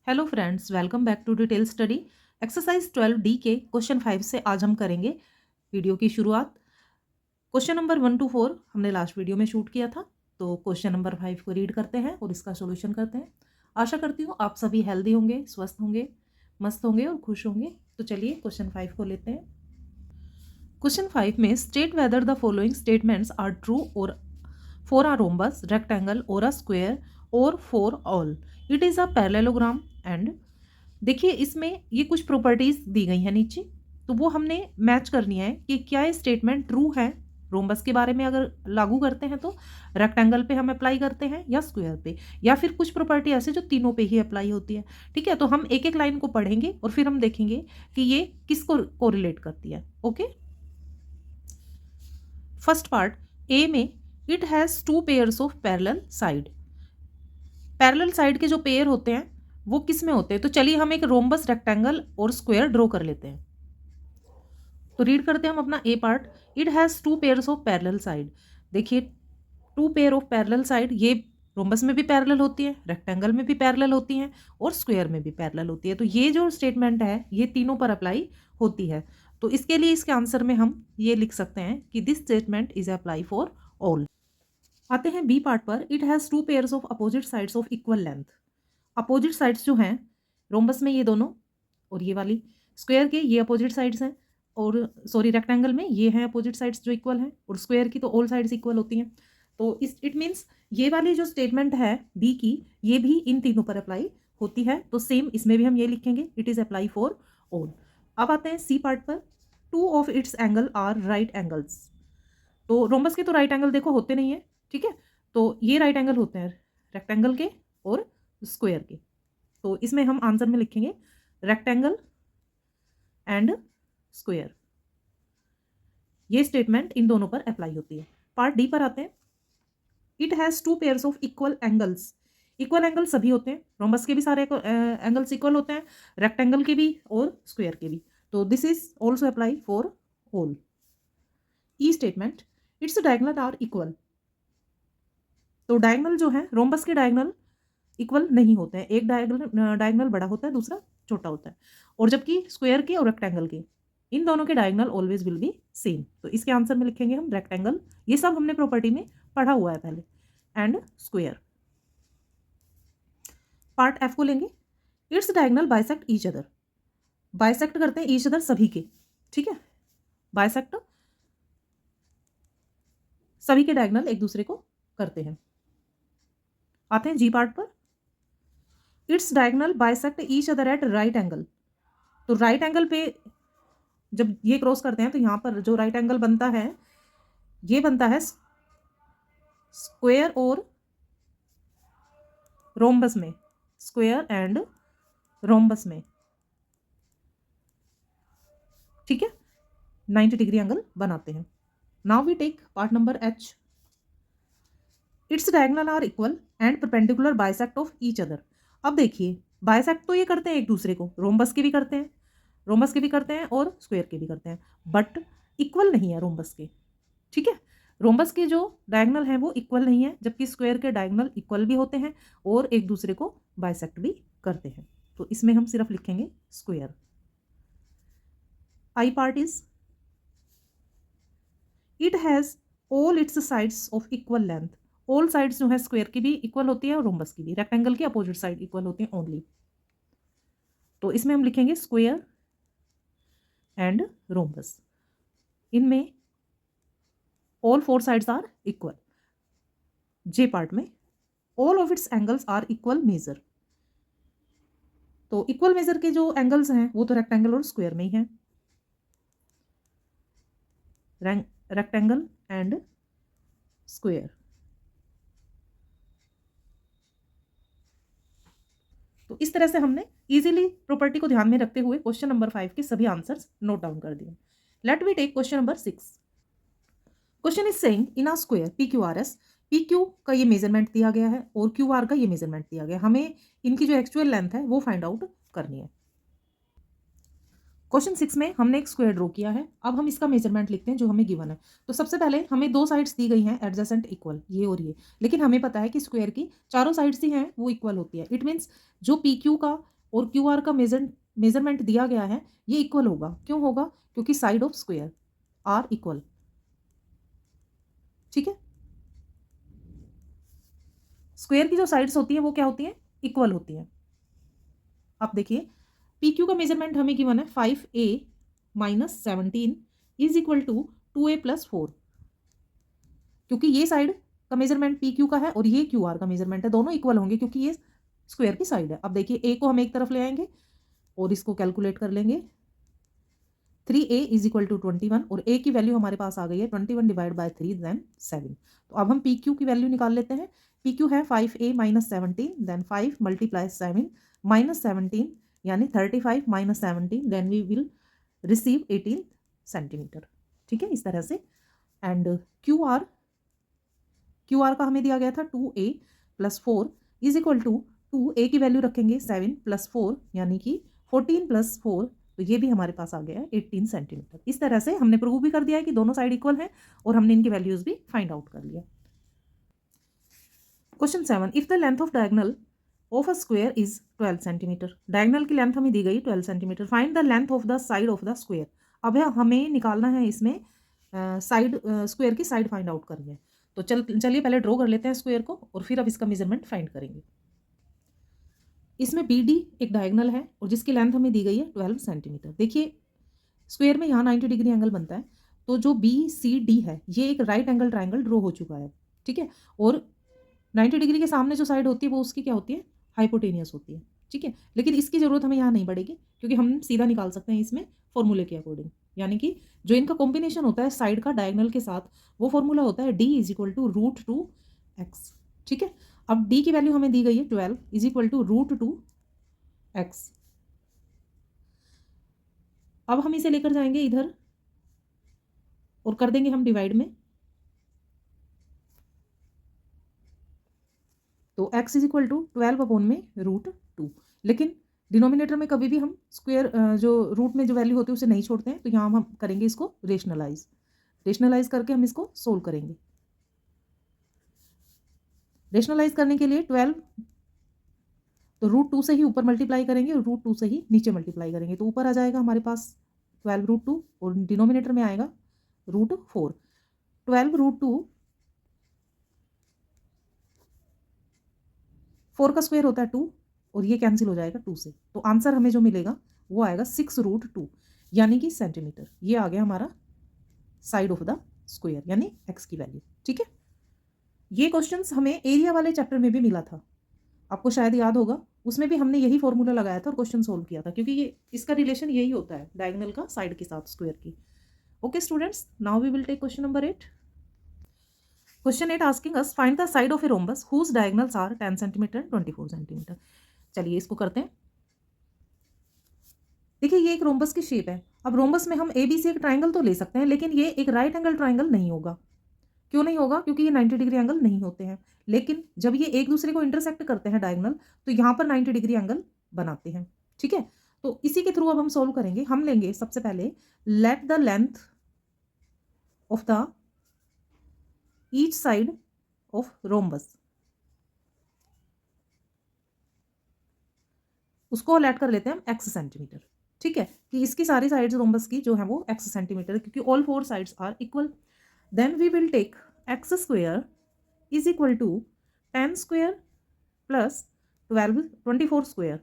Hello friends, welcome back to detail study. Exercise 12 D के question 5 से आज हम करेंगे वीडियो की शुरुआत। क्वेश्चन नंबर 1 to 4 हमने लास्ट वीडियो में शूट किया था, तो क्वेश्चन नंबर 5 को रीड करते हैं और इसका सॉल्यूशन करते हैं। आशा करती हूँ आप सभी हेल्दी होंगे, स्वस्थ होंगे, मस्त होंगे और खुश होंगे। तो चलिए क्वेश्चन 5 को लेते हैं। क्वेश्चन 5 में state whether the following statements are true और फॉर अ रोम्बस, रेक्टेंगल और अ स्क्वायर और for all it is a parallelogram and. देखिए इसमें ये कुछ प्रॉपर्टीज दी गई हैं नीचे, तो वो हमने मैच करनी है कि क्या ये स्टेटमेंट ट्रू है। रोम्बस के बारे में अगर लागू करते हैं तो रेक्टेंगल पे हम अप्लाई करते हैं या स्क्वायर पे, या फिर कुछ प्रॉपर्टी ऐसे जो तीनों पे ही अप्लाई होती है। ठीक है, तो हम एक एक लाइन को पढ़ेंगे और फिर हम देखेंगे कि ये किसको कोरिलेट करती है। ओके, फर्स्ट पार्ट ए में, it has two pairs of parallel side. Parallel side के जो पेयर होते हैं वो किस में होते हैं, तो चलिए हम एक रोम्बस, रेक्टेंगल और स्क्वायर ड्रॉ कर लेते हैं। तो रीड करते हैं हम अपना A part. It has two pairs of parallel side. देखिए two pair of parallel side, ये रोम्बस में भी पैरेलल होती है, रेक्टेंगल में भी पैरेलल होती हैं और स्क्वायर में भी पैरेलल होती है। तो ये जो स्टेटमेंट है ये तीनों पर अप्लाई होती है। तो इसके लिए इसके आंसर में हम ये लिख सकते हैं कि this statement is apply for all. आते हैं बी पार्ट पर। It has two pairs of opposite sides of equal length. Opposite sides जो हैं रोम्बस में ये दोनों और ये वाली, स्क्वायर के ये अपोजिट साइड्स हैं, और सॉरी रेक्टेंगल में ये हैं अपोजिट साइड्स जो इक्वल हैं, और स्क्वायर की तो ऑल साइड्स इक्वल होती हैं। तो इस इट मीन्स ये वाली जो स्टेटमेंट है बी की, ये भी इन तीनों पर अप्लाई होती है। तो सेम इसमें भी हम ये लिखेंगे, it is apply for all. अब आते हैं सी पार्ट पर। Two of its angle are right angles. तो रोम्बस के तो राइट एंगल देखो होते नहीं है, ठीक है, तो ये राइट एंगल होते हैं रेक्टेंगल के और स्क्वायर के। तो इसमें हम आंसर में लिखेंगे रेक्टेंगल एंड स्क्वायर। ये स्टेटमेंट इन दोनों पर अप्लाई होती है। पार्ट डी पर आते हैं। It has two pairs of equal angles. Equal angle सभी होते हैं, रोम्बस के भी सारे एंगल्स इक्वल होते हैं, रेक्टेंगल के भी और स्क्वायर के भी। तो this is also apply for all. E statement, it's diagonal are equal. तो डायगोनल जो है रोम्बस के डायगोनल इक्वल नहीं होते हैं, एक डायगोनल बड़ा होता है, दूसरा छोटा होता है, और जबकि स्क्वायर के और रेक्टेंगल के इन दोनों के diagonal always will be same. तो इसके आंसर में लिखेंगे हम रेक्टेंगल, ये सब हमने प्रॉपर्टी में पढ़ा हुआ है पहले, एंड स्क्वायर। पार्ट एफ को लेंगे। Its diagonal bisect each other. Bisect करते हैं ईच अदर सभी के, ठीक है, बाइसेक्ट सभी के डायगोनल एक दूसरे को करते हैं। आते हैं जी पार्ट पर। Its diagonal bisect each other at right angle. तो राइट एंगल पे जब ये क्रॉस करते हैं तो यहाँ पर जो राइट एंगल बनता है ये बनता है स्क्वायर और रोम्बस में, स्क्वायर एंड रोम्बस में, ठीक है, 90 डिग्री एंगल बनाते हैं। Now we take part number H. It's diagonal are equal and perpendicular bisect of each other. अब देखिए बाइसेक्ट तो ये करते हैं एक दूसरे को, रोम्बस के भी करते हैं, रोम्बस के भी करते हैं और स्क्वायर के भी करते हैं, बट इक्वल नहीं है रोम्बस के, ठीक है। रोम्बस के जो डायगोनल हैं वो इक्वल नहीं है, जबकि स्क्वायर के डायगोनल इक्वल भी होते हैं और एक दूसरे को बाइसेक्ट भी करते हैं। तो इसमें हम सिर्फ लिखेंगे square. I part is, it has all it's sides of equal length. All sides जो है स्क्वायर की भी इक्वल होती है और रोम्बस की भी, रेक्टेंगल की अपोजिट साइड इक्वल होती है ओनली। तो इसमें हम लिखेंगे स्क्वायर एंड रोम्बस। इनमें all four sides are equal. J part में, all of its angles are equal measure. तो इक्वल मेजर के जो एंगल्स हैं वो तो रेक्टेंगल और स्क्वायर में ही हैं, रेक्टेंगल एंड स्क्वायर। तो इस तरह से हमने इजीली प्रॉपर्टी को ध्यान में रखते हुए क्वेश्चन नंबर 5 के सभी आंसर्स नोट डाउन कर दिए। Let we take question number 6। Question is saying in a square P Q R S, P Q का ये मेजरमेंट दिया गया है और क्यू आर का ये मेजरमेंट दिया गया है, हमें इनकी जो एक्चुअल लेंथ है वो फाइंड आउट करनी है। क्वेश्चन 6 में हमने एक स्क्वायर ड्रॉ किया है, अब हम इसका मेजरमेंट लिखते हैं जो हमें गिवन है। तो सबसे पहले हमें दो साइड्स दी गई हैं एडजेसेंट इक्वल, ये और ये, लेकिन हमें पता है कि स्क्वायर की चारों साइड्स ही हैं वो इक्वल होती है। इट मीन्स जो पी क्यू का और क्यू आर का मेजरमेंट दिया गया है, ये इक्वल होगा। क्यों होगा? क्योंकि side of square are equal. ठीक है, स्क्वायर की जो साइड्स होती हैं वो क्या होती हैं? इक्वल होती हैं। अब देखिए पी क्यू का मेजरमेंट हमें गिवन है 5a minus 17 is equal to 2a plus 4, क्योंकि ये साइड का मेजरमेंट पी क्यू का है और ये क्यू आर का मेजरमेंट है, दोनों इक्वल होंगे क्योंकि ये स्क्वायर की साइड है। अब देखिए ए को हम एक तरफ ले आएंगे और इसको कैलकुलेट कर लेंगे। 3a इज इक्वल टू 21 और a की वैल्यू हमारे पास आ गई है 21 डिवाइड बाय 3 देन 7। तो अब हम पी क्यू की वैल्यू निकाल लेते हैं। पी क्यू है 5a minus 17 then 5 multiply 7 minus 17 यानी 35 minus 17 then we will receive 18 centimetre. ठीक है, इस तरह से। एंड क्यू आर का हमें दिया गया था 2a plus 4 is equal to 2a की वैल्यू रखेंगे 7 प्लस 4 यानी कि 14 प्लस 4, तो ये भी हमारे पास आ गया है 18 सेंटीमीटर। इस तरह से हमने प्रूव भी कर दिया है कि दोनों साइड इक्वल हैं और हमने इनकी वैल्यूज भी फाइंड आउट कर लिया। Question 7, if the length of diagonal of a square is 12 centimetre. Diagonal की लेंथ हमें दी गई 12 centimetre. Find the length of the side of the square. अब हमें निकालना है इसमें साइड स्क्वायर की साइड फाइंड आउट करनी है। तो चलिए पहले ड्रॉ कर लेते हैं स्क्वायर को और फिर अब इसका मेजरमेंट फाइंड करेंगे। इसमें बी डी एक डायगोनल है और जिसकी लेंथ हमें दी गई है 12 सेंटीमीटर। देखिए स्क्वायर में यहाँ 90 डिग्री एंगल बनता है, तो जो बी सी डी है ये एक राइट एंगल ट्राइंगल ड्रॉ हो चुका है। ठीक है, और 90 डिग्री के सामने जो साइड होती है वो उसकी क्या होती है? हाइपोटेनियस होती है। ठीक है, लेकिन इसकी जरूरत हमें यहाँ नहीं पड़ेगी क्योंकि हम सीधा निकाल सकते हैं इसमें फॉर्मूले के अकॉर्डिंग, यानी कि जो इनका कॉम्बिनेशन होता है साइड का डायगोनल के साथ वो फॉर्मूला होता है d is equal to root two x. ठीक है, अब d की वैल्यू हमें दी गई है 12 is equal to root two x. अब हम इसे लेकर जाएंगे इधर और कर देंगे हम डिवाइड में, तो x is equal to 12 upon में रूट 2। लेकिन डिनोमिनेटर में कभी भी हम स्क्वायर जो रूट में जो वैल्यू होती है उसे नहीं छोड़ते हैं, तो यहाँ हम करेंगे इसको रेशनलाइज करके हम इसको सोल्व करेंगे। रेशनलाइज करने के लिए 12 तो रूट 2 से ही ऊपर मल्टीप्लाई करेंगे और रूट 2 से ही नीचे मल्टीप्लाई करेंगे, तो ऊपर आ जाएगा हमारे पास 12 रूट 2 और डिनोमिनेटर में आएगा रूट 4। 12 रूट 2 4 का स्क्वायर होता है 2 और ये कैंसिल हो जाएगा 2 से, तो आंसर हमें जो मिलेगा वो आएगा 6 रूट 2 यानी कि सेंटीमीटर। ये आ गया हमारा साइड ऑफ द स्क्वायर यानी x की वैल्यू। ठीक है, ये क्वेश्चंस हमें एरिया वाले चैप्टर में भी मिला था, आपको शायद याद होगा, उसमें भी हमने यही फॉर्मूला लगाया था और क्वेश्चन सोल्व किया था, क्योंकि ये इसका रिलेशन यही होता है डायगोनल का साइड के साथ स्क्वायर की। Okay students, now we will take question number 8। Question 8 asking us find the side of a rhombus whose diagonals are 10 centimetre 24 centimetre. चलिए इसको करते हैं। देखिए ये एक रोम्बस की शेप है। अब रोम्बस में हम ABC एक ट्राइंगल तो ले सकते हैं, लेकिन ये एक राइट एंगल ट्राइंगल नहीं होगा। क्यों नहीं होगा? क्योंकि ये 90 डिग्री एंगल नहीं होते हैं। लेकिन जब ये एक दूसरे को इंटरसेक्ट करते हैं डायगोनल, तो यहाँ पर 90 डिग्री एंगल बनाते हैं। ठीक है, तो इसी के थ्रू अब हम सोल्व करेंगे। हम लेंगे सबसे पहले let the length of the each side of rhombus, उसको लेट कर लेते हैं हम x सेंटीमीटर। ठीक है, कि इसकी सारी साइड्स रोम्बस की जो है वो x सेंटीमीटर है, क्योंकि all 4 sides are equal. Then we will take x square is equal to 10 square plus 24 square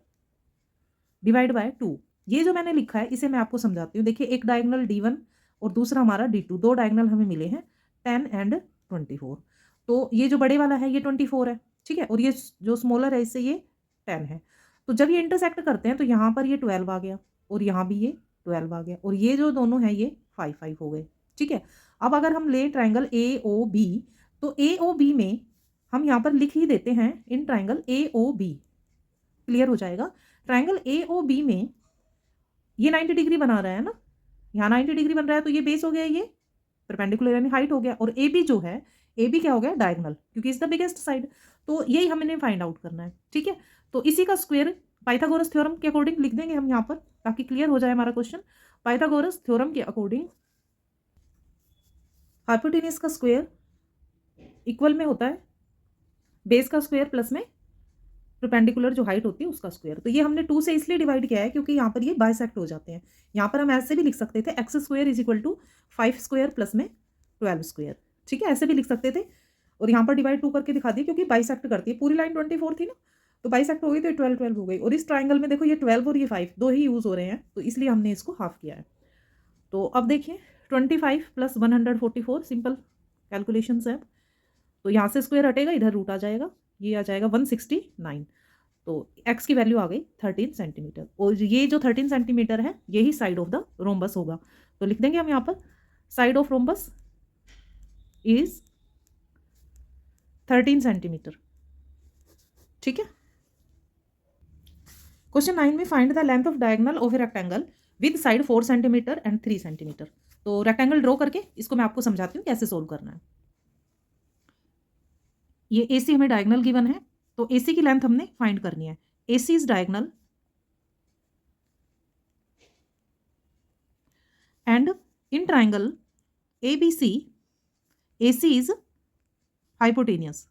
divide by 2। ये जो मैंने लिखा है इसे मैं आपको समझाती हूँ। देखिए एक डायगोनल D1 और दूसरा हमारा D2, दो डायगोनल हमें मिले हैं 10 एंड 24। तो ये जो बड़े वाला है ये 24 है। ठीक है, और ये जो स्मॉलर है इससे ये 10 है। तो जब ये इंटरसेक्ट करते हैं तो यहाँ पर ये 12 आ गया और यहाँ भी ये 12 आ गया, और ये जो दोनों हैं ये 5 हो गए। ठीक है, अब अगर हम ले ट्राइंगल AOB, तो AOB में हम यहाँ पर लिख ही देते हैं इन ट्राइंगल AOB, क्लियर हो जाएगा। ट्राइंगल AOB में ये 90 डिग्री बना रहा है ना, यहाँ 90 डिग्री बन रहा है, तो ये बेस हो गया, ये परपेंडिकुलर यानी हाइट हो गया, और AB जो है AB क्या हो गया? डायगोनल, क्योंकि इज द बिगेस्ट साइड। तो यही हमें फाइंड आउट करना है। ठीक है, तो इसी का स्क्वायर पाइथागोरस थ्योरम के अकॉर्डिंग लिख देंगे हम यहाँ पर, ताकि क्लियर हो जाए हमारा क्वेश्चन। पाइथागोरस थ्योरम के अकॉर्डिंग हाइपोटेनियस का स्क्वायर इक्वल में होता है बेस का स्क्वायर प्लस में परपेंडिकुलर जो हाइट होती है उसका स्क्वायर। तो ये हमने 2 से इसलिए डिवाइड किया है क्योंकि यहाँ पर ये बाइसेक्ट हो जाते हैं। यहाँ पर हम ऐसे भी लिख सकते थे x square is equal to 5 square plus में 12 स्क्वायर, ठीक है, ऐसे भी लिख सकते थे। और यहाँ पर डिवाइड 2 करके दिखा दिया क्योंकि बाइसेक्ट करती है। पूरी लाइन 24 थी ना, तो बाइसेक्ट हो गई तो 12 12 हो गई। और इस ट्राइंगल में देखो ये 12 और ये 5 दो ही यूज़ हो रहे हैं, तो इसलिए हमने इसको हाफ किया है। तो अब देखिए 25 प्लस 144 सिंपल कैलकुलेशन है। तो यहाँ से स्क्वायर हटेगा, इधर रूट आ जाएगा, ये आ जाएगा 169। तो x की वैल्यू आ गई 13 सेंटीमीटर। और ये जो 13 सेंटीमीटर है यही साइड ऑफ द रोम्बस होगा। तो लिख देंगे हम यहाँ पर side of rhombus is 13 centimetre, ठीक है। क्वेश्चन 9 में find the length of diagonal of a rectangle with side 4 centimetre and 3 centimetre. तो रेक्टेंगल ड्रॉ करके इसको मैं आपको समझाती हूँ कैसे सोल्व करना है। ये AC हमें डायगोनल गिवन है, तो AC की लेंथ हमने फाइंड करनी है। AC is diagonal and in triangle ABC AC is hypotenuse,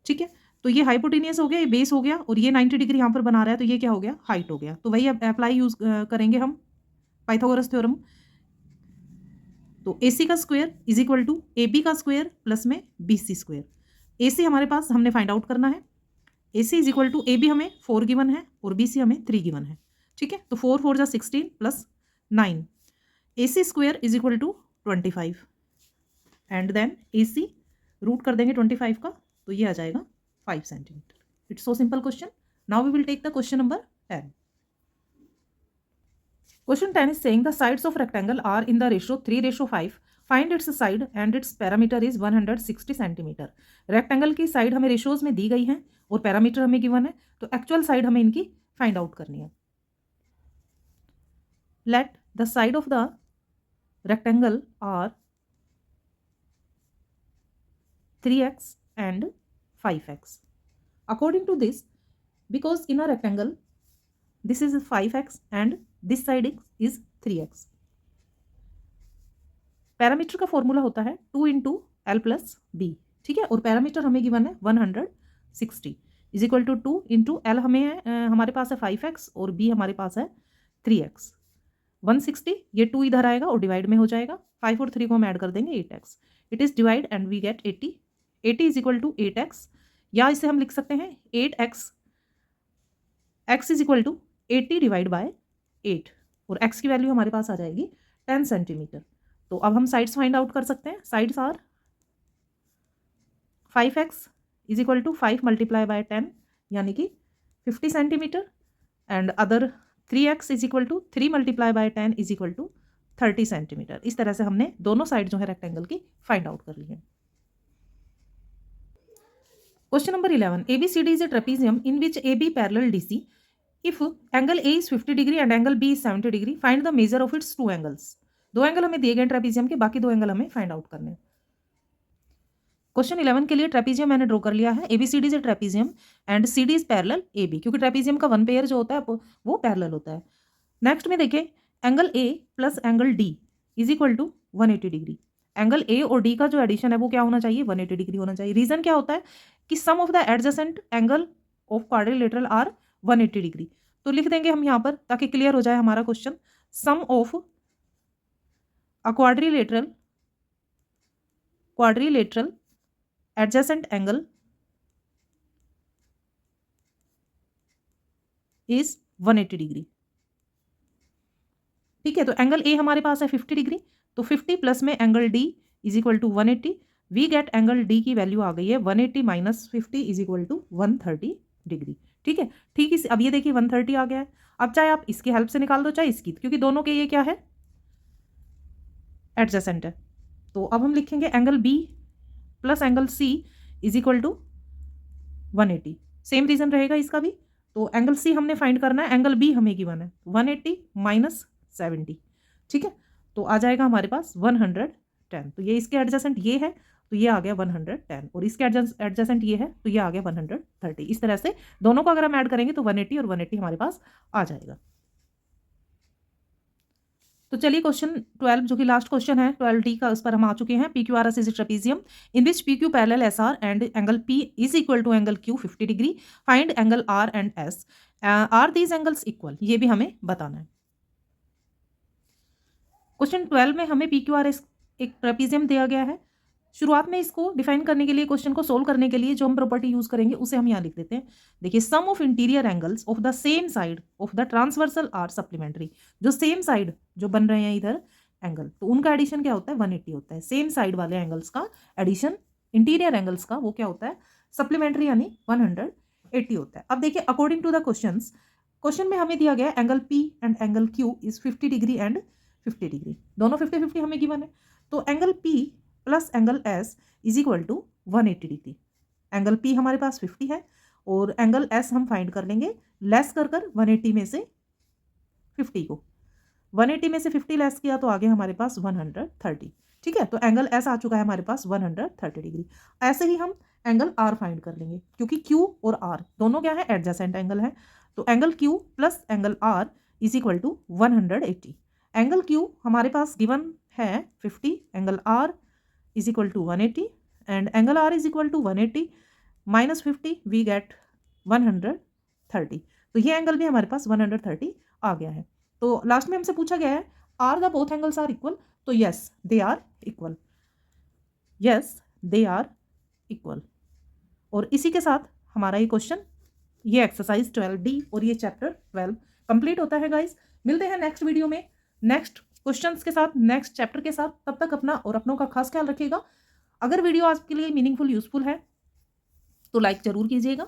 ठीक है। तो ये हाइपोटेनियस हो गया, ये बेस हो गया, और ये 90 डिग्री यहाँ पर बना रहा है, तो ये क्या हो गया, हाइट हो गया। तो वही अप्लाई यूज करेंगे हम पाइथागोरस थ्योरम। तो AC का square is equal to AB का स्क्वायर प्लस में BC स्क्वायर। AC हमारे पास हमने फाइंड आउट करना है। AC is equal to AB हमें 4 गिवन है और BC हमें 3 गिवन है, ठीक है। तो 4 4 जा 16 प्लस 9, AC square is equal to 25 and then AC root कर देंगे 25 का, तो ये आ जाएगा 5 centimetre. It's so simple question. Now we will take the question number 10. Question 10 is saying the sides of rectangle are in the ratio 3:5. Find its side and its parameter is 160 centimetre. Rectangle की side हमें ratios में दी गई हैं और parameter हमें given है, तो actual side हमें इनकी फाइंड आउट करनी है। Let the side of the rectangle are 3x and 5x. According to this, because in a rectangle this is 5x and this side is 3x. Parameter का formula होता है 2 into L plus B, ठीक है। और parameter हमें given है 160 is equal to 2 into L हमें है हमारे पास है 5x और बी हमारे पास है 3x। 160 ये 2 इधर आएगा और डिवाइड में हो जाएगा, 5 और 3 को हम ऐड कर देंगे 8x। It is divide and we get 80। 80 is equal to 8x, या इसे हम लिख सकते हैं 8x। x is equal to 80 divide by 8 और x की वैल्यू हमारे पास आ जाएगी 10 सेंटीमीटर। तो अब हम साइड्स फाइंड आउट कर सकते हैं। Sides are 5x is equal to 5 multiply by 10 यानी कि 50 centimetre and other 3x is equal to 3 multiply by 10 is equal to 30 centimetre. इस तरह से हमने दोनों साइड जो है रेक्टेंगल की फाइंड आउट कर ली है। Question number 11, ABCD is a trapezium in which AB parallel DC. If angle A is 50 degree and angle B is 70 degree, find the measure of its two angles. दो angle हमें दिए गए trapezium के, बाकी दो angle हमें find out करने हैं। क्वेश्चन 11 के लिए ट्रेपीजियम मैंने ड्रॉ कर लिया है। ABCD is a trapezium and CD is parallel AB, क्योंकि ट्रेपीजियम का वन पेयर जो होता है वो पैरेलल होता है। नेक्स्ट में देखिए angle A plus angle D is equal to 180 degree. Angle A और D का जो एडिशन है वो क्या होना चाहिए, 180 डिग्री होना चाहिए। रीजन क्या होता है कि sum of the adjacent angle of quadrilateral are 180 degree. तो लिख देंगे हम यहाँ पर ताकि क्लियर हो जाए हमारा question. Sum of a quadrilateral adjacent angle is 180 degree, ठीक है। तो एंगल A हमारे पास है 50 डिग्री, तो 50 प्लस में angle D is equal to 180। We get angle D की वैल्यू आ गई है 180 minus 50 is equal to 130 degree, ठीक है। ठीक है, अब ये देखिए 130 आ गया है। अब चाहे आप इसकी हेल्प से निकाल दो चाहे इसकी, क्योंकि दोनों के ये क्या है, एडजेसेंट है। तो अब हम लिखेंगे angle B plus angle C is equal to 180। Same reason रहेगा इसका भी। तो एंगल C हमने फाइंड करना है, एंगल B हमें गिवन है 180 माइनस 70, ठीक है। तो आ जाएगा हमारे पास 110। तो ये इसके एडजेसेंट ये है, तो ये आ गया 110 और इसके एडजेसेंट ये है, तो ये आ गया 130। इस तरह से दोनों को अगर हम ऐड करेंगे तो 180 और 180 हमारे पास आ जाएगा। तो चलिए क्वेश्चन 12 जो कि लास्ट क्वेश्चन है 12D का, उस पर हम आ चुके हैं। PQRS is trapezium in which PQ parallel SR and angle P is equal to angle Q 50 degree. Find angle R and S। Are these angles equal, ये भी हमें बताना है। क्वेश्चन 12 में हमें PQRS एक ट्रेपेजियम दिया गया है। शुरुआत में इसको डिफाइन करने के लिए, क्वेश्चन को सोल्व करने के लिए जो हम प्रॉपर्टी यूज करेंगे उसे हम यहाँ लिख देते हैं। देखिए, sum of interior angles of the same side of the transversal are supplementary. जो सेम साइड जो बन रहे हैं इधर एंगल, तो उनका एडिशन क्या होता है? 180 होता है। सेम साइड वाले एंगल्स का एडिशन इंटीरियर एंगल्स का वो क्या होता है? सप्लीमेंट्री, यानी 180 होता है। अब देखिए, अकॉर्डिंग टू द क्वेश्चन में हमें दिया गया angle P and angle Q is 50 degree and 50 degree, दोनों 50-50 हमें गिवन है। तो angle P plus angle S is equal to 180 degree. Angle P हमारे पास 50 है और एंगल S हम फाइंड कर लेंगे लेस कर 180 में से 50 को। 180 में से 50 लेस किया तो आगे हमारे पास 130। ठीक है, तो एंगल S आ चुका है हमारे पास 130 डिग्री। ऐसे ही हम एंगल R फाइंड कर लेंगे, क्योंकि Q और R दोनों क्या है? एडजेसेंट एंगल है। तो angle Q plus angle R is equal to 180। Angle Q हमारे पास गिवन है 50, angle R is equal to 180 and angle R is equal to 180 minus 50 we get 130। तो ये एंगल भी हमारे पास 130 आ गया है। तो लास्ट में हमसे पूछा गया है are the both angles are equal, तो yes they are equal, yes they are equal. और इसी के साथ हमारा ये क्वेश्चन, ये एक्सरसाइज 12D और ये चैप्टर 12 कंप्लीट होता है गाइस। मिलते हैं नेक्स्ट वीडियो में नेक्स्ट क्वेश्चंस के साथ, नेक्स्ट चैप्टर के साथ। तब तक अपना और अपनों का खास ख्याल रखिएगा। अगर वीडियो आपके लिए मीनिंगफुल यूजफुल है तो लाइक जरूर कीजिएगा।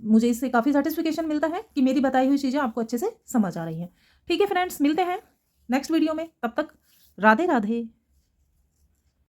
मुझे इससे काफ़ी सेटिस्फिकेशन मिलता है कि मेरी बताई हुई चीज़ें आपको अच्छे से समझ आ रही हैं। ठीक है फ्रेंड्स, मिलते हैं नेक्स्ट वीडियो में, तब तक राधे राधे।